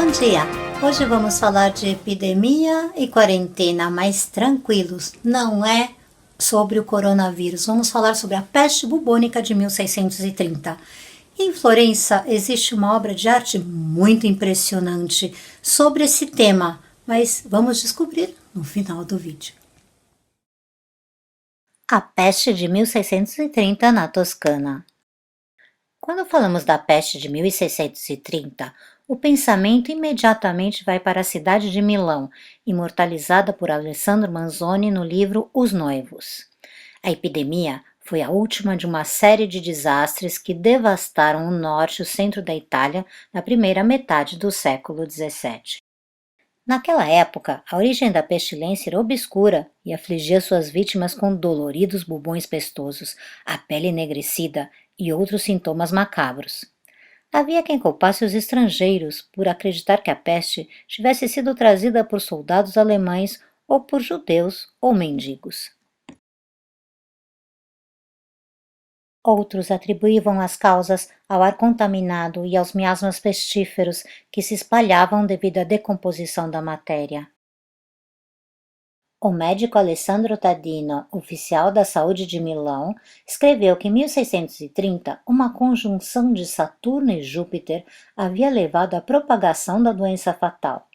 Bom dia! Hoje vamos falar de epidemia e quarentena, mais tranquilos. Não é sobre o coronavírus. Vamos falar sobre a peste bubônica de 1630. Em Florença existe uma obra de arte muito impressionante sobre esse tema, mas vamos descobrir no final do vídeo. A peste de 1630 na Toscana. Quando falamos da peste de 1630, o pensamento imediatamente vai para a cidade de Milão, imortalizada por Alessandro Manzoni no livro Os Noivos. A epidemia foi a última de uma série de desastres que devastaram o norte e o centro da Itália na primeira metade do século XVII. Naquela época, a origem da pestilência era obscura e afligia suas vítimas com doloridos bubões pestosos, a pele enegrecida e outros sintomas macabros. Havia quem culpasse os estrangeiros por acreditar que a peste tivesse sido trazida por soldados alemães ou por judeus ou mendigos. Outros atribuíam as causas ao ar contaminado e aos miasmas pestíferos que se espalhavam devido à decomposição da matéria. O médico Alessandro Tadino, oficial da saúde de Milão, escreveu que em 1630 uma conjunção de Saturno e Júpiter havia levado à propagação da doença fatal.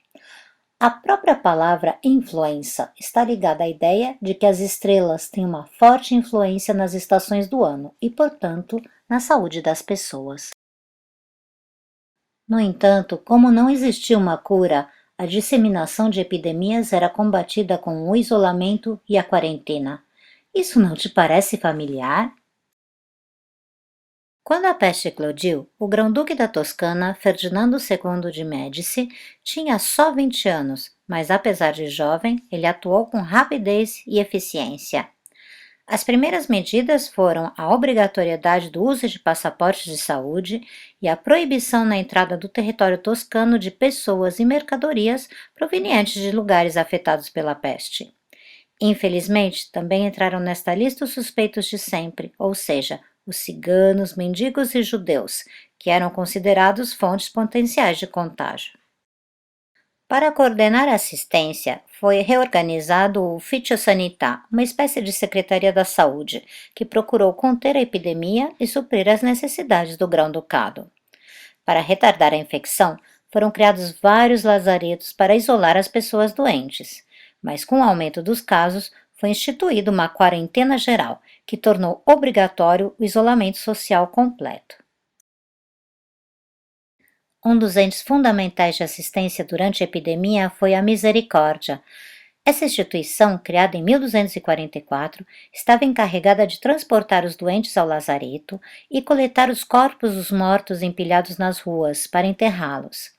A própria palavra influenza está ligada à ideia de que as estrelas têm uma forte influência nas estações do ano e, portanto, na saúde das pessoas. No entanto, como não existia uma cura, a disseminação de epidemias era combatida com o isolamento e a quarentena. Isso não te parece familiar? Quando a peste eclodiu, o grão-duque da Toscana, Ferdinando II de Médici, tinha só 20 anos, mas apesar de jovem, ele atuou com rapidez e eficiência. As primeiras medidas foram a obrigatoriedade do uso de passaportes de saúde e a proibição na entrada do território toscano de pessoas e mercadorias provenientes de lugares afetados pela peste. Infelizmente, também entraram nesta lista os suspeitos de sempre, ou seja, os ciganos, mendigos e judeus, que eram considerados fontes potenciais de contágio. Para coordenar a assistência, foi reorganizado o Fitiosanità, uma espécie de Secretaria da Saúde, que procurou conter a epidemia e suprir as necessidades do grão-ducado. Para retardar a infecção, foram criados vários lazaretos para isolar as pessoas doentes, mas com o aumento dos casos, foi instituída uma quarentena geral, que tornou obrigatório o isolamento social completo. Um dos entes fundamentais de assistência durante a epidemia foi a Misericórdia. Essa instituição, criada em 1244, estava encarregada de transportar os doentes ao lazareto e coletar os corpos dos mortos empilhados nas ruas para enterrá-los.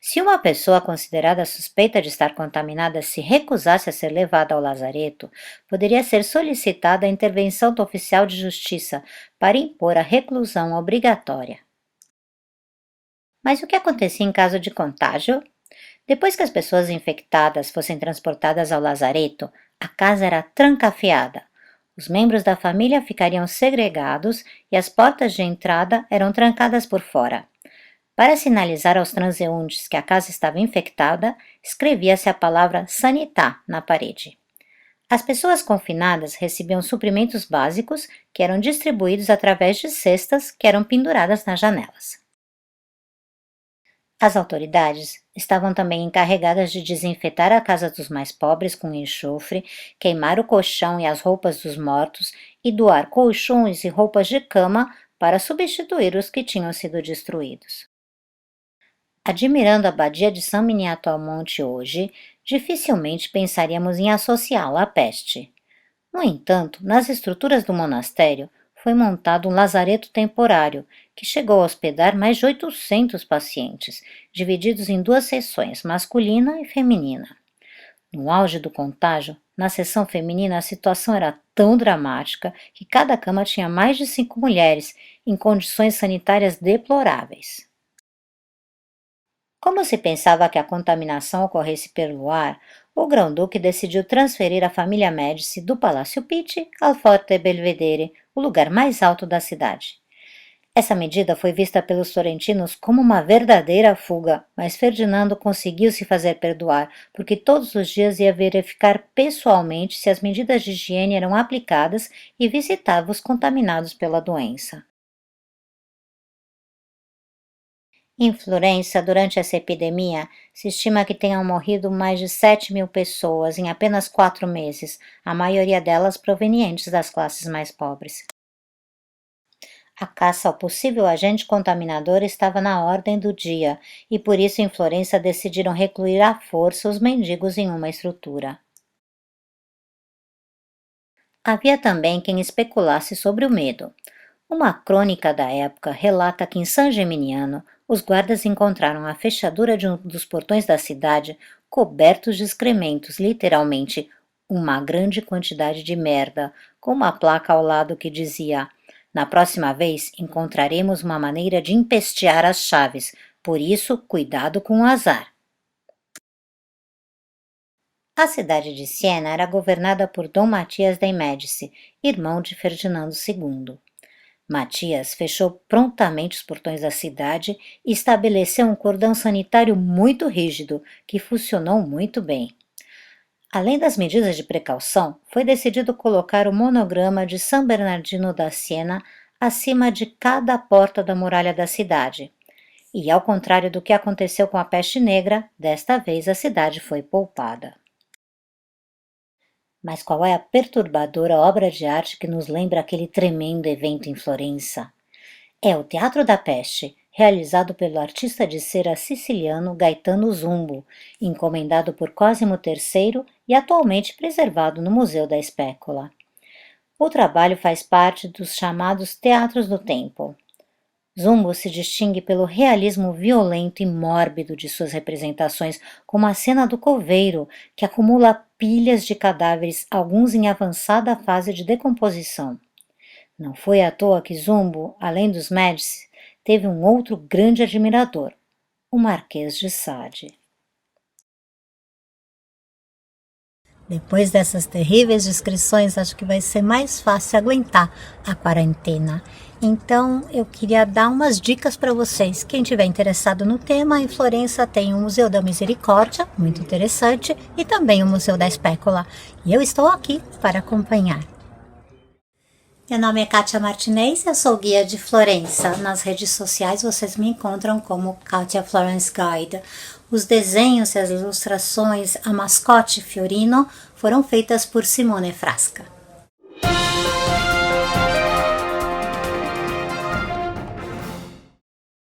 Se uma pessoa considerada suspeita de estar contaminada se recusasse a ser levada ao lazareto, poderia ser solicitada a intervenção do oficial de justiça para impor a reclusão obrigatória. Mas o que acontecia em caso de contágio? Depois que as pessoas infectadas fossem transportadas ao lazareto, a casa era trancafiada. Os membros da família ficariam segregados e as portas de entrada eram trancadas por fora. Para sinalizar aos transeuntes que a casa estava infectada, escrevia-se a palavra sanità na parede. As pessoas confinadas recebiam suprimentos básicos que eram distribuídos através de cestas que eram penduradas nas janelas. As autoridades estavam também encarregadas de desinfetar a casa dos mais pobres com enxofre, queimar o colchão e as roupas dos mortos e doar colchões e roupas de cama para substituir os que tinham sido destruídos. Admirando a abadia de São Miniato al Monte hoje, dificilmente pensaríamos em associá-la à peste. No entanto, nas estruturas do monastério foi montado um lazareto temporário, que chegou a hospedar mais de 800 pacientes, divididos em duas seções, masculina e feminina. No auge do contágio, na seção feminina a situação era tão dramática que cada cama tinha mais de 5 mulheres, em condições sanitárias deploráveis. Como se pensava que a contaminação ocorresse pelo ar, o grão-duque decidiu transferir a família Médici do Palácio Pitti ao Forte Belvedere, o lugar mais alto da cidade. Essa medida foi vista pelos florentinos como uma verdadeira fuga, mas Ferdinando conseguiu se fazer perdoar, porque todos os dias ia verificar pessoalmente se as medidas de higiene eram aplicadas e visitava os contaminados pela doença. Em Florença, durante essa epidemia, se estima que tenham morrido mais de 7.000 pessoas em apenas 4 meses, a maioria delas provenientes das classes mais pobres. A caça ao possível agente contaminador estava na ordem do dia, e por isso em Florença decidiram recluir à força os mendigos em uma estrutura. Havia também quem especulasse sobre o medo. Uma crônica da época relata que em San Geminiano os guardas encontraram a fechadura de um dos portões da cidade cobertos de excrementos, literalmente uma grande quantidade de merda, com uma placa ao lado que dizia: "Na próxima vez encontraremos uma maneira de empestear as chaves, por isso cuidado com o azar." A cidade de Siena era governada por Dom Matias dei Médici, irmão de Ferdinando II. Matias fechou prontamente os portões da cidade e estabeleceu um cordão sanitário muito rígido, que funcionou muito bem. Além das medidas de precaução, foi decidido colocar o monograma de San Bernardino da Siena acima de cada porta da muralha da cidade. E, ao contrário do que aconteceu com a peste negra, desta vez a cidade foi poupada. Mas qual é a perturbadora obra de arte que nos lembra aquele tremendo evento em Florença? É o Teatro da Peste, realizado pelo artista de cera siciliano Gaetano Zumbo, encomendado por Cosimo III e atualmente preservado no Museu da Spécola. O trabalho faz parte dos chamados Teatros do Tempo. Zumbo se distingue pelo realismo violento e mórbido de suas representações, como a cena do coveiro, que acumula pilhas de cadáveres, alguns em avançada fase de decomposição. Não foi à toa que Zumbo, além dos Médici, teve um outro grande admirador, o Marquês de Sade. Depois dessas terríveis descrições, acho que vai ser mais fácil aguentar a quarentena. Então, eu queria dar umas dicas para vocês. Quem tiver interessado no tema, em Florença tem o Museu da Misericórdia, muito interessante, e também o Museu da Spécola. E eu estou aqui para acompanhar. Meu nome é Kátia Martinez, eu sou guia de Florença. Nas redes sociais vocês me encontram como Kátia Florence Guide. Os desenhos e as ilustrações, a mascote Fiorino, foram feitas por Simone Frasca.